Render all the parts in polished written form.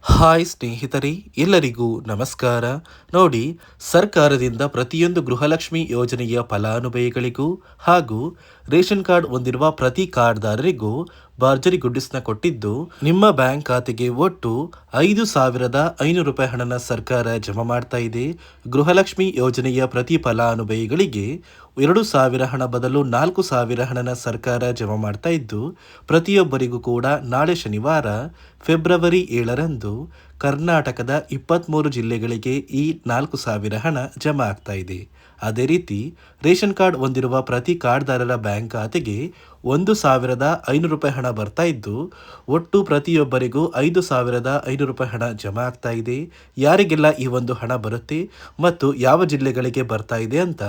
Hi ಸ್ನೇಹಿತರೆ, ಎಲ್ಲರಿಗೂ ನಮಸ್ಕಾರ. ನೋಡಿ, ಸರ್ಕಾರದಿಂದ ಪ್ರತಿಯೊಂದು ಗೃಹಲಕ್ಷ್ಮಿ ಯೋಜನೆಯ ಫಲಾನುಭವಿಗಳಿಗೂ ಹಾಗೂ ರೇಷನ್ ಕಾರ್ಡ್ ಹೊಂದಿರುವ ಪ್ರತಿ ಕಾರ್ಡ್ದಾರರಿಗೂ ಭರ್ಜರಿ ಗುಡ್ಡಿಸ್ನ ಕೊಟ್ಟಿದ್ದು, ನಿಮ್ಮ ಬ್ಯಾಂಕ್ ಖಾತೆಗೆ ಒಟ್ಟು 5,500 ರೂಪಾಯಿ ಹಣನ ಸರ್ಕಾರ ಜಮಾ ಮಾಡ್ತಾ ಇದೆ. ಗೃಹಲಕ್ಷ್ಮಿ ಯೋಜನೆಯ ಪ್ರತಿ ಫಲಾನುಭವಿಗಳಿಗೆ 2,000 ಹಣ ಬದಲು 4,000 ಹಣನ ಸರ್ಕಾರ ಜಮಾ ಮಾಡ್ತಾ ಇದ್ದು, ಪ್ರತಿಯೊಬ್ಬರಿಗೂ ಕೂಡ ನಾಳೆ ಶನಿವಾರ ಫೆಬ್ರವರಿ 7ರಂದು ಕರ್ನಾಟಕದ 23 ಜಿಲ್ಲೆಗಳಿಗೆ ಈ 4,000 ಹಣ ಜಮಾ ಆಗ್ತಾ ಇದೆ. ಅದೇ ರೀತಿ ರೇಷನ್ ಕಾರ್ಡ್ ಹೊಂದಿರುವ ಪ್ರತಿ ಕಾರ್ಡ್ದಾರರ ಬ್ಯಾಂಕ್ ಖಾತೆಗೆ 1,500 ರೂಪಾಯಿ ಹಣ ಬರ್ತಾ ಇದ್ದು, ಒಟ್ಟು ಪ್ರತಿಯೊಬ್ಬರಿಗೂ 5,500 ರೂಪಾಯಿ ಹಣ ಜಮಾ ಆಗ್ತಾ ಇದೆ. ಯಾರಿಗೆಲ್ಲ ಈ ಒಂದು ಹಣ ಬರುತ್ತೆ ಮತ್ತು ಯಾವ ಜಿಲ್ಲೆಗಳಿಗೆ ಬರ್ತಾ ಇದೆ ಅಂತ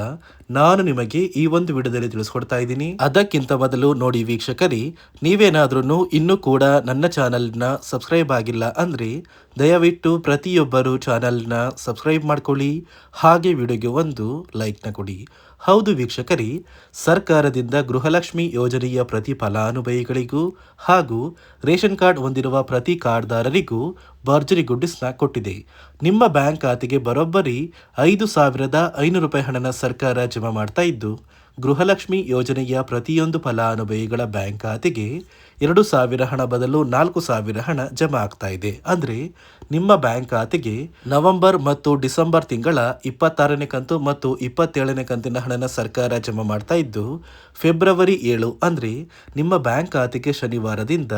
ನಾನು ನಿಮಗೆ ಈ ಒಂದು ವಿಡಿಯೋದಲ್ಲಿ ತಿಳಿಸ್ಕೊಡ್ತಾ ಇದ್ದೀನಿ. ಅದಕ್ಕಿಂತ ಮೊದಲು ನೋಡಿ ವೀಕ್ಷಕರೇ, ನೀವೇನಾದ್ರೂ ಇನ್ನೂ ಕೂಡ ನನ್ನ ಚಾನಲ್ನ ಸಬ್ಸ್ಕ್ರೈಬ್ ಆಗಿಲ್ಲ ಅಂದರೆ ದಯವಿಟ್ಟು ಪ್ರತಿಯೊಬ್ಬರು ಚಾನಲ್ನ ಸಬ್ಸ್ಕ್ರೈಬ್ ಮಾಡ್ಕೊಳ್ಳಿ, ಹಾಗೆ ವಿಡಿಯೋಗೆ ಒಂದು ಲೈಕ್ನ ಕೊಡಿ. ಹೌದು ವೀಕ್ಷಕರೇ, ಸರ್ಕಾರದಿಂದ ಗೃಹಲಕ್ಷ್ಮಿ ಯೋಜನೆಯ ಪ್ರತಿ ಫಲಾನುಭವಿಗಳಿಗೂ ಹಾಗೂ ರೇಷನ್ ಕಾರ್ಡ್ ಹೊಂದಿರುವ ಪ್ರತಿ ಕಾರ್ಡ್ದಾರರಿಗೂ ಭರ್ಜರಿ ಗುಡ್ಡಿಸ್ನ ಕೊಟ್ಟಿದೆ. ನಿಮ್ಮ ಬ್ಯಾಂಕ್ ಖಾತೆಗೆ ಬರೋಬ್ಬರಿ 5,500 ರೂಪಾಯಿ ಹಣನ ಸರ್ಕಾರ ಜಮಾ ಮಾಡ್ತಾ ಇದ್ದು, ಗೃಹಲಕ್ಷ್ಮಿ ಯೋಜನೆಯ ಪ್ರತಿಯೊಂದು ಫಲಾನುಭವಿಗಳ ಬ್ಯಾಂಕ್ ಖಾತೆಗೆ 2,000 ಹಣ ಬದಲು 4,000 ಹಣ ಜಮಾ ಆಗ್ತಾ ಇದೆ. ಅಂದರೆ ನಿಮ್ಮ ಬ್ಯಾಂಕ್ ಖಾತೆಗೆ ನವೆಂಬರ್ ಮತ್ತು ಡಿಸೆಂಬರ್ ತಿಂಗಳ 26ನೇ ಕಂತು ಮತ್ತು 27ನೇ ಕಂತಿನ ಹಣನ ಸರ್ಕಾರ ಜಮಾ ಮಾಡ್ತಾ ಇದ್ದು, ಫೆಬ್ರವರಿ 7 ಅಂದರೆ ನಿಮ್ಮ ಬ್ಯಾಂಕ್ ಖಾತೆಗೆ ಶನಿವಾರದಿಂದ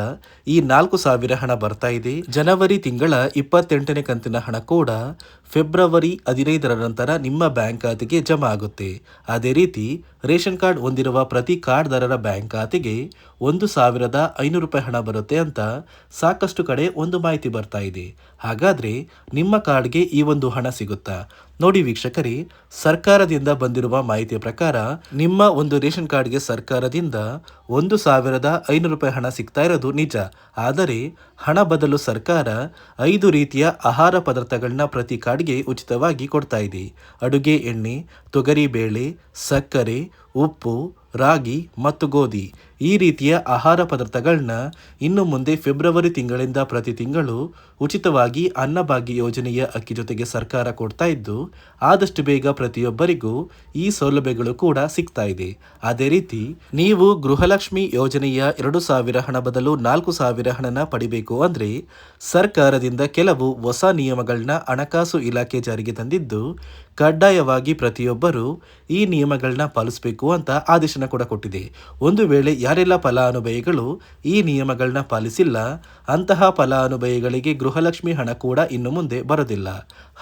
ಈ 4,000 ಹಣ ಬರ್ತಾ ಇದೆ. ಜನವರಿ ತಿಂಗಳ 28ನೇ ಕಂತಿನ ಹಣ ಕೂಡ ಫೆಬ್ರವರಿ 15ರ ನಂತರ ನಿಮ್ಮ ಬ್ಯಾಂಕ್ ಖಾತೆಗೆ ಜಮಾ ಆಗುತ್ತೆ. ಅದೇ ರೀತಿ ರೇಷನ್ ಕಾರ್ಡ್ ಹೊಂದಿರುವ ಪ್ರತಿ ಕಾರ್ಡ್ದಾರರ ಬ್ಯಾಂಕ್ ಖಾತೆಗೆ 1,500 ರೂಪಾಯಿ ಹಣ ಬರುತ್ತೆ ಅಂತ ಸಾಕಷ್ಟು ಕಡೆ ಒಂದು ಮಾಹಿತಿ ಬರ್ತಾ ಇದೆ. ಹಾಗಾದ್ರೆ ನಿಮ್ಮ ಕಾರ್ಡ್ಗೆ ಈ ಒಂದು ಹಣ ಸಿಗುತ್ತಾ? ನೋಡಿ ವೀಕ್ಷಕರೇ, ಸರ್ಕಾರದಿಂದ ಬಂದಿರುವ ಮಾಹಿತಿಯ ಪ್ರಕಾರ ನಿಮ್ಮ ಒಂದು ರೇಷನ್ ಕಾರ್ಡ್ಗೆ ಸರ್ಕಾರದಿಂದ 1,500 ರೂಪಾಯಿ ಹಣ ಸಿಗ್ತಾ ಇರೋದು ನಿಜ. ಆದರೆ ಹಣ ಬದಲು ಸರ್ಕಾರ 5 ರೀತಿಯ ಆಹಾರ ಪದಾರ್ಥಗಳನ್ನ ಪ್ರತಿ ಕಾರ್ಡ್ಗೆ ಉಚಿತವಾಗಿ ಕೊಡ್ತಾ ಇದೆ. ಅಡುಗೆ ಎಣ್ಣೆ, ತೊಗರಿಬೇಳೆ, ಸಕ್ಕರೆ, ಉಪ್ಪು, ರಾಗಿ ಮತ್ತು ಗೋಧಿ ಈ ರೀತಿಯ ಆಹಾರ ಪದಾರ್ಥಗಳನ್ನ ಇನ್ನು ಮುಂದೆ ಫೆಬ್ರವರಿ ತಿಂಗಳಿಂದ ಪ್ರತಿ ತಿಂಗಳು ಉಚಿತವಾಗಿ ಅನ್ನಭಾಗ್ಯ ಯೋಜನೆಯ ಅಕ್ಕಿ ಜೊತೆಗೆ ಸರ್ಕಾರ ಕೊಡ್ತಾ ಇದ್ದು, ಆದಷ್ಟು ಬೇಗ ಪ್ರತಿಯೊಬ್ಬರಿಗೂ ಈ ಸೌಲಭ್ಯಗಳು ಕೂಡ ಸಿಗ್ತಾ ಇದೆ. ಅದೇ ರೀತಿ ನೀವು ಗೃಹಲಕ್ಷ್ಮಿ ಯೋಜನೆಯ 2,000 ಹಣ ಬದಲು 4,000 ಹಣನ ಪಡಿಬೇಕು ಅಂದ್ರೆ ಸರ್ಕಾರದಿಂದ ಕೆಲವು ಹೊಸ ನಿಯಮಗಳನ್ನ ಹಣಕಾಸು ಇಲಾಖೆ ಜಾರಿಗೆ ತಂದಿದ್ದು, ಕಡ್ಡಾಯವಾಗಿ ಪ್ರತಿಯೊಬ್ಬರು ಈ ನಿಯಮಗಳನ್ನ ಪಾಲಿಸಬೇಕು ಅಂತ ಆದೇಶನ ಕೂಡ ಕೊಟ್ಟಿದೆ. ಒಂದು ವೇಳೆ ಯಾರೆಲ್ಲ ಫಲಾನುಭವಿಗಳು ಈ ನಿಯಮಗಳನ್ನ ಪಾಲಿಸಿಲ್ಲ ಅಂತಹ ಫಲಾನುಭವಿಗಳಿಗೆ ಗೃಹಲಕ್ಷ್ಮಿ ಹಣ ಕೂಡ ಇನ್ನು ಮುಂದೆ ಬರೋದಿಲ್ಲ.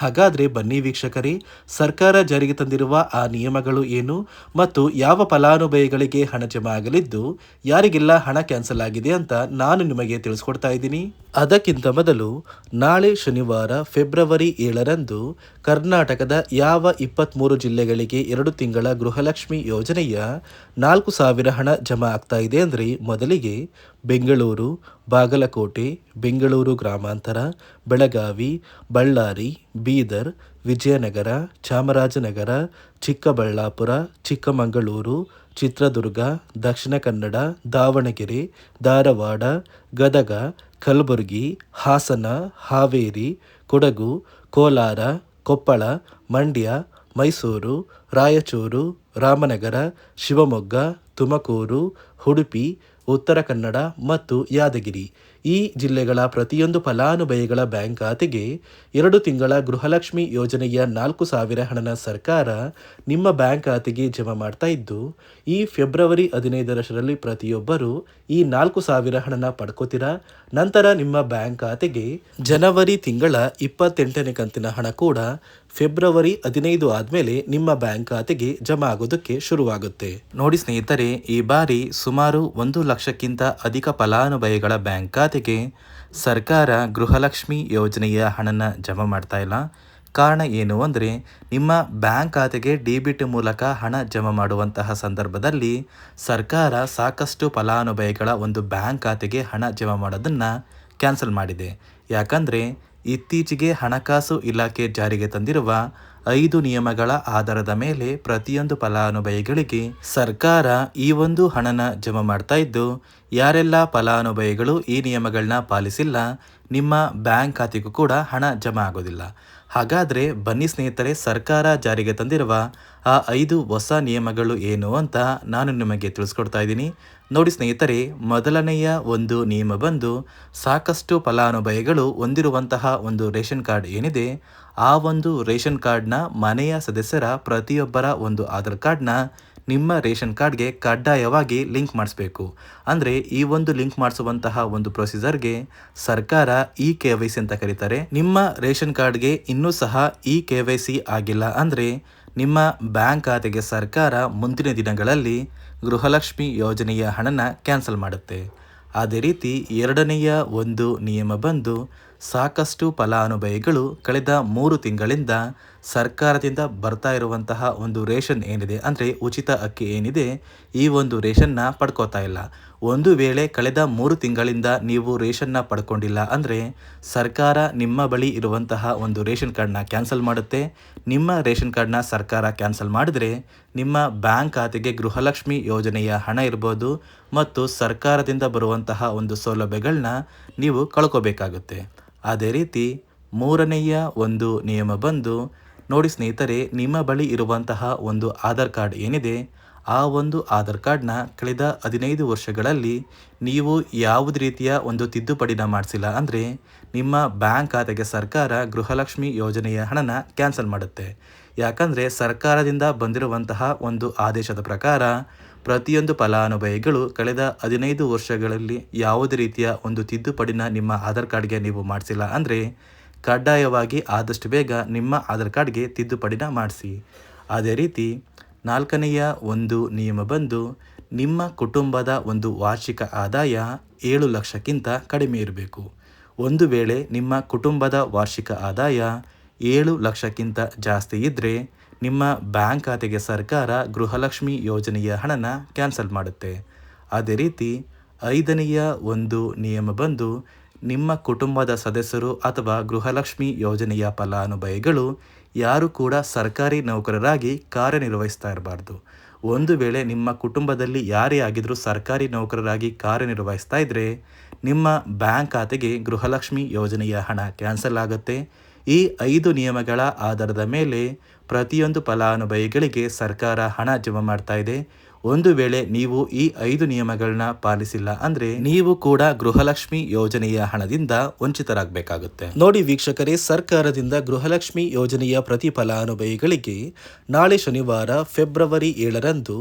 ಹಾಗಾದ್ರೆ ಬನ್ನಿ ವೀಕ್ಷಕರೇ, ಸರ್ಕಾರ ಜಾರಿಗೆ ತಂದಿರುವ ಆ ನಿಯಮಗಳು ಏನು ಮತ್ತು ಯಾವ ಫಲಾನುಭವಿಗಳಿಗೆ ಹಣ ಜಮಾ ಆಗಲಿದ್ದು ಯಾರಿಗೆಲ್ಲ ಹಣ ಕ್ಯಾನ್ಸಲ್ ಆಗಿದೆ ಅಂತ ನಾನು ನಿಮಗೆ ತಿಳಿಸ್ಕೊಡ್ತಾ ಇದ್ದೀನಿ. ಅದಕ್ಕಿಂತ ಮೊದಲು ನಾಳೆ ಶನಿವಾರ ಫೆಬ್ರವರಿ 7ರಂದು ಕರ್ನಾಟಕದ ಯಾವ 23 ಜಿಲ್ಲೆಗಳಿಗೆ 2 ತಿಂಗಳ ಗೃಹಲಕ್ಷ್ಮಿ ಯೋಜನೆಯ 4,000 ಹಣ ಜಮಾ ಆಗ್ತಾ ಇದೆ ಅಂದರೆ ಮೊದಲಿಗೆ ಬೆಂಗಳೂರು, ಬಾಗಲಕೋಟೆ, ಬೆಂಗಳೂರು ಗ್ರಾಮಾಂತರ, ಬೆಳಗಾವಿ, ಬಳ್ಳಾರಿ, ಬೀದರ್, ವಿಜಯನಗರ, ಚಾಮರಾಜನಗರ, ಚಿಕ್ಕಬಳ್ಳಾಪುರ, ಚಿಕ್ಕಮಗಳೂರು, ಚಿತ್ರದುರ್ಗ, ದಕ್ಷಿಣ ಕನ್ನಡ, ದಾವಣಗೆರೆ, ಧಾರವಾಡ, ಗದಗ, ಕಲಬುರಗಿ, ಹಾಸನ, ಹಾವೇರಿ, ಕೊಡಗು, ಕೋಲಾರ, ಕೊಪ್ಪಳ, ಮಂಡ್ಯ, ಮೈಸೂರು, ರಾಯಚೂರು, ರಾಮನಗರ, ಶಿವಮೊಗ್ಗ, ತುಮಕೂರು, ಉಡುಪಿ, ಉತ್ತರ ಕನ್ನಡ ಮತ್ತು ಯಾದಗಿರಿ ಈ ಜಿಲ್ಲೆಗಳ ಪ್ರತಿಯೊಂದು ಫಲಾನುಭವಿಗಳ ಬ್ಯಾಂಕ್ ಖಾತೆಗೆ 2 ತಿಂಗಳ ಗೃಹಲಕ್ಷ್ಮಿ ಯೋಜನೆಯ 4,000 ಹಣನ ಸರ್ಕಾರ ನಿಮ್ಮ ಬ್ಯಾಂಕ್ ಖಾತೆಗೆ ಜಮಾ ಮಾಡ್ತಾ ಇದ್ದು, ಈ ಫೆಬ್ರವರಿ 15ರಲ್ಲಿ ಪ್ರತಿಯೊಬ್ಬರು ಈ 4,000 ಹಣನ ಪಡ್ಕೋತೀರಾ. ನಂತರ ನಿಮ್ಮ ಬ್ಯಾಂಕ್ ಖಾತೆಗೆ ಜನವರಿ ತಿಂಗಳ 28ನೇ ಕಂತಿನ ಹಣ ಕೂಡ ಫೆಬ್ರವರಿ 15 ಆದಮೇಲೆ ನಿಮ್ಮ ಬ್ಯಾಂಕ್ ಖಾತೆಗೆ ಜಮಾ ಆಗೋದಕ್ಕೆ ಶುರುವಾಗುತ್ತೆ. ನೋಡಿ ಸ್ನೇಹಿತರೆ, ಈ ಬಾರಿ ಸುಮಾರು 1 ಲಕ್ಷಕ್ಕಿಂತ ಅಧಿಕ ಫಲಾನುಭವಿಗಳ ಬ್ಯಾಂಕ್ ಖಾತೆಗೆ ಸರ್ಕಾರ ಗೃಹಲಕ್ಷ್ಮಿ ಯೋಜನೆಯ ಹಣನ ಜಮಾ ಮಾಡ್ತಾ ಇಲ್ಲ. ಕಾರಣ ಏನು ಅಂದರೆ, ನಿಮ್ಮ ಬ್ಯಾಂಕ್ ಖಾತೆಗೆ ಡೆಬಿಟ್ ಮೂಲಕ ಹಣ ಜಮಾ ಮಾಡುವಂತಹ ಸಂದರ್ಭದಲ್ಲಿ ಸರ್ಕಾರ ಸಾಕಷ್ಟು ಫಲಾನುಭವಿಗಳ ಒಂದು ಬ್ಯಾಂಕ್ ಖಾತೆಗೆ ಹಣ ಜಮಾ ಮಾಡೋದನ್ನು ಕ್ಯಾನ್ಸಲ್ ಮಾಡಿದೆ. ಯಾಕಂದರೆ ಇತ್ತೀಚೆಗೆ ಹಣಕಾಸು ಇಲಾಖೆ ಜಾರಿಗೆ ತಂದಿರುವ 5 ನಿಯಮಗಳ ಆಧಾರದ ಮೇಲೆ ಪ್ರತಿಯೊಂದು ಫಲಾನುಭವಿಗಳಿಗೆ ಸರ್ಕಾರ ಈ ಒಂದು ಹಣನ ಜಮಾ ಮಾಡ್ತಾ ಇದ್ದು, ಯಾರೆಲ್ಲ ಫಲಾನುಭವಿಗಳು ಈ ನಿಯಮಗಳನ್ನ ಪಾಲಿಸಿಲ್ಲ ನಿಮ್ಮ ಬ್ಯಾಂಕ್ ಖಾತೆಗೂ ಕೂಡ ಹಣ ಜಮಾ ಆಗೋದಿಲ್ಲ. ಹಾಗಾದರೆ ಬನ್ನಿ ಸ್ನೇಹಿತರೆ, ಸರ್ಕಾರ ಜಾರಿಗೆ ತಂದಿರುವ ಆ 5 ಹೊಸ ನಿಯಮಗಳು ಏನು ಅಂತ ನಾನು ನಿಮಗೆ ತಿಳಿಸ್ಕೊಡ್ತಾ ಇದ್ದೀನಿ. ನೋಡಿ ಸ್ನೇಹಿತರೆ, ಮೊದಲನೆಯ ಒಂದು ನಿಯಮ ಬಂದು ಸಾಕಷ್ಟು ಫಲಾನುಭವಿಗಳು ಹೊಂದಿರುವಂತಹ ಒಂದು ರೇಷನ್ ಕಾರ್ಡ್ ಏನಿದೆ, ಆ ಒಂದು ರೇಷನ್ ಕಾರ್ಡ್ನ ಮನೆಯ ಸದಸ್ಯರ ಪ್ರತಿಯೊಬ್ಬರ ಒಂದು ಆಧಾರ್ ಕಾರ್ಡ್ನ ನಿಮ್ಮ ರೇಷನ್ ಕಾರ್ಡ್ಗೆ ಕಡ್ಡಾಯವಾಗಿ ಲಿಂಕ್ ಮಾಡಿಸ್ಬೇಕು. ಅಂದರೆ ಈ ಒಂದು ಲಿಂಕ್ ಮಾಡಿಸುವಂತಹ ಒಂದು ಪ್ರೊಸೀಜರ್ಗೆ ಸರ್ಕಾರ KYC ಅಂತ ಕರೀತಾರೆ. ನಿಮ್ಮ ರೇಷನ್ ಕಾರ್ಡ್ಗೆ ಇನ್ನೂ ಸಹ KYC ಆಗಿಲ್ಲ ಅಂದರೆ ನಿಮ್ಮ ಬ್ಯಾಂಕ್ ಖಾತೆಗೆ ಸರ್ಕಾರ ಮುಂದಿನ ದಿನಗಳಲ್ಲಿ ಗೃಹಲಕ್ಷ್ಮಿ ಯೋಜನೆಯ ಹಣನ ಕ್ಯಾನ್ಸಲ್ ಮಾಡುತ್ತೆ. ಅದೇ ರೀತಿ ಎರಡನೆಯ ಒಂದು ನಿಯಮ ಬಂದು ಸಾಕಷ್ಟು ಫಲಾನುಭವಿಗಳು ಕಳೆದ 3 ತಿಂಗಳಿಂದ ಸರ್ಕಾರದಿಂದ ಬರ್ತಾ ಇರುವಂತಹ ಒಂದು ರೇಷನ್ ಏನಿದೆ, ಅಂದರೆ ಉಚಿತ ಅಕ್ಕಿ ಏನಿದೆ, ಈ ಒಂದು ರೇಷನ್ನ ಪಡ್ಕೋತಾ ಇಲ್ಲ. ಒಂದು ವೇಳೆ ಕಳೆದ 3 ತಿಂಗಳಿಂದ ನೀವು ರೇಷನ್ನ ಪಡ್ಕೊಂಡಿಲ್ಲ ಅಂದರೆ ಸರ್ಕಾರ ನಿಮ್ಮ ಬಳಿ ಇರುವಂತಹ ಒಂದು ರೇಷನ್ ಕಾರ್ಡ್ನ ಕ್ಯಾನ್ಸಲ್ ಮಾಡುತ್ತೆ. ನಿಮ್ಮ ರೇಷನ್ ಕಾರ್ಡ್ನ ಸರ್ಕಾರ ಕ್ಯಾನ್ಸಲ್ ಮಾಡಿದ್ರೆ ನಿಮ್ಮ ಬ್ಯಾಂಕ್ ಖಾತೆಗೆ ಗೃಹಲಕ್ಷ್ಮಿ ಯೋಜನೆಯ ಹಣ ಇರ್ಬೋದು ಮತ್ತು ಸರ್ಕಾರದಿಂದ ಬರುವಂತಹ ಒಂದು ಸೌಲಭ್ಯಗಳನ್ನ ನೀವು ಕಳ್ಕೋಬೇಕಾಗುತ್ತೆ. ಅದೇ ರೀತಿ ಮೂರನೆಯ ಒಂದು ನಿಯಮ ಬಂದು ನೋಡಿ ಸ್ನೇಹಿತರೆ, ನಿಮ್ಮ ಬಳಿ ಇರುವಂತಹ ಒಂದು ಆಧಾರ್ ಕಾರ್ಡ್ ಏನಿದೆ, ಆ ಒಂದು ಆಧಾರ್ ಕಾರ್ಡ್ನ ಕಳೆದ 15 ವರ್ಷಗಳಲ್ಲಿ ನೀವು ಯಾವುದೇ ರೀತಿಯ ಒಂದು ತಿದ್ದುಪಡಿನ ಮಾಡಿಸಿಲ್ಲ ಅಂದರೆ ನಿಮ್ಮ ಬ್ಯಾಂಕ್ ಖಾತೆಗೆ ಸರ್ಕಾರ ಗೃಹಲಕ್ಷ್ಮಿ ಯೋಜನೆಯ ಹಣನ ಕ್ಯಾನ್ಸಲ್ ಮಾಡುತ್ತೆ. ಯಾಕಂದರೆ ಸರ್ಕಾರದಿಂದ ಬಂದಿರುವಂತಹ ಒಂದು ಆದೇಶದ ಪ್ರಕಾರ ಪ್ರತಿಯೊಂದು ಫಲಾನುಭವಿಗಳು ಕಳೆದ 15 ವರ್ಷಗಳಲ್ಲಿ ಯಾವುದೇ ರೀತಿಯ ಒಂದು ತಿದ್ದುಪಡಿನ ನಿಮ್ಮ ಆಧಾರ್ ಕಾರ್ಡ್ಗೆ ನೀವು ಮಾಡಿಸಿಲ್ಲ ಅಂದರೆ ಕಡ್ಡಾಯವಾಗಿ ಆದಷ್ಟು ಬೇಗ ನಿಮ್ಮ ಆಧಾರ್ ಕಾರ್ಡ್ಗೆ ತಿದ್ದುಪಡಿನ ಮಾಡಿಸಿ. ಅದೇ ರೀತಿ ನಾಲ್ಕನೆಯ ಒಂದು ನಿಯಮ ಬಂದು ನಿಮ್ಮ ಕುಟುಂಬದ ಒಂದು ವಾರ್ಷಿಕ ಆದಾಯ 7 ಲಕ್ಷಕ್ಕಿಂತ ಕಡಿಮೆ ಇರಬೇಕು. ಒಂದು ವೇಳೆ ನಿಮ್ಮ ಕುಟುಂಬದ ವಾರ್ಷಿಕ ಆದಾಯ 7 ಲಕ್ಷಕ್ಕಿಂತ ಜಾಸ್ತಿ ಇದ್ದರೆ ನಿಮ್ಮ ಬ್ಯಾಂಕ್ ಖಾತೆಗೆ ಸರ್ಕಾರ ಗೃಹಲಕ್ಷ್ಮಿ ಯೋಜನೆಯ ಹಣನ ಕ್ಯಾನ್ಸಲ್ ಮಾಡುತ್ತೆ. ಅದೇ ರೀತಿ ಐದನೆಯ ಒಂದು ನಿಯಮ ಬಂದು ನಿಮ್ಮ ಕುಟುಂಬದ ಸದಸ್ಯರು ಅಥವಾ ಗೃಹಲಕ್ಷ್ಮಿ ಯೋಜನೆಯ ಫಲಾನುಭವಿಗಳು ಯಾರು ಕೂಡ ಸರ್ಕಾರಿ ನೌಕರರಾಗಿ ಕಾರ್ಯನಿರ್ವಹಿಸ್ತಾ ಇರಬಾರ್ದು. ಒಂದು ವೇಳೆ ನಿಮ್ಮ ಕುಟುಂಬದಲ್ಲಿ ಯಾರೇ ಆಗಿದ್ರೂ ಸರ್ಕಾರಿ ನೌಕರರಾಗಿ ಕಾರ್ಯನಿರ್ವಹಿಸ್ತಾ ಇದ್ದರೆ ನಿಮ್ಮ ಬ್ಯಾಂಕ್ ಖಾತೆಗೆ ಗೃಹಲಕ್ಷ್ಮಿ ಯೋಜನೆಯ ಹಣ ಕ್ಯಾನ್ಸಲ್ ಆಗುತ್ತೆ. ಈ 5 ನಿಯಮಗಳ ಆಧಾರದ ಮೇಲೆ ಪ್ರತಿಯೊಂದು ಫಲಾನುಭವಿಗಳಿಗೆ ಸರ್ಕಾರ ಹಣ ಜಮಾ ಮಾಡ್ತಾ ಇದೆ. ಒಂದು ವೇಳೆ ನೀವು ಈ 5 ನಿಯಮಗಳನ್ನ ಪಾಲಿಸಿಲ್ಲ ಅಂದರೆ ನೀವು ಕೂಡ ಗೃಹಲಕ್ಷ್ಮಿ ಯೋಜನೆಯ ಹಣದಿಂದ ವಂಚಿತರಾಗಬೇಕಾಗುತ್ತೆ. ನೋಡಿ ವೀಕ್ಷಕರೇ, ಸರ್ಕಾರದಿಂದ ಗೃಹಲಕ್ಷ್ಮಿ ಯೋಜನೆಯ ಪ್ರತಿ ಫಲಾನುಭವಿಗಳಿಗೆ ನಾಳೆ ಶನಿವಾರ ಫೆಬ್ರವರಿ 7ರಂದು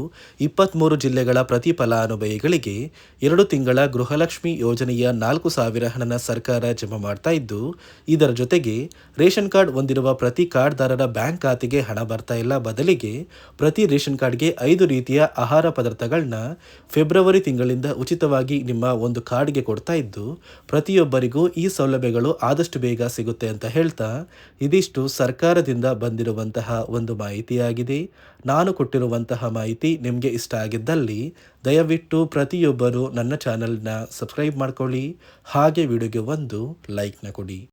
23 ಜಿಲ್ಲೆಗಳ ಪ್ರತಿ ಫಲಾನುಭವಿಗಳಿಗೆ 2 ತಿಂಗಳ ಗೃಹಲಕ್ಷ್ಮಿ ಯೋಜನೆಯ 4,000 ಹಣನ ಸರ್ಕಾರ ಜಮಾ ಮಾಡ್ತಾ ಇದ್ದು, ಇದರ ಜೊತೆಗೆ ರೇಷನ್ ಕಾರ್ಡ್ ಹೊಂದಿರುವ ಪ್ರತಿ ಕಾರ್ಡ್ದಾರರ ಬ್ಯಾಂಕ್ ಖಾತೆಗೆ ಹಣ ಬರ್ತಾ ಇಲ್ಲ, ಬದಲಿಗೆ ಪ್ರತಿ ರೇಷನ್ ಕಾರ್ಡ್ಗೆ 5 ರೀತಿಯ ಆಹಾರ ಪದಾರ್ಥಗಳನ್ನ ಫೆಬ್ರವರಿ ತಿಂಗಳಿಂದ ಉಚಿತವಾಗಿ ನಿಮ್ಮ ಒಂದು ಕಾರ್ಡ್ಗೆ ಕೊಡ್ತಾ ಇದ್ದು, ಪ್ರತಿಯೊಬ್ಬರಿಗೂ ಈ ಸೌಲಭ್ಯಗಳು ಆದಷ್ಟು ಬೇಗ ಸಿಗುತ್ತೆ ಅಂತ ಹೇಳ್ತಾ, ಇದಿಷ್ಟು ಸರ್ಕಾರದಿಂದ ಬಂದಿರುವಂತಹ ಒಂದು ಮಾಹಿತಿಯಾಗಿದೆ. ನಾನು ಕೊಟ್ಟಿರುವಂತಹ ಮಾಹಿತಿ ನಿಮಗೆ ಇಷ್ಟ ಆಗಿದ್ದಲ್ಲಿ ದಯವಿಟ್ಟು ಪ್ರತಿಯೊಬ್ಬರು ನನ್ನ ಚಾನಲ್ನ ಸಬ್ಸ್ಕ್ರೈಬ್ ಮಾಡ್ಕೊಳ್ಳಿ, ಹಾಗೆ ವಿಡಿಯೋಗೆ ಒಂದು ಲೈಕ್ನ ಕೊಡಿ.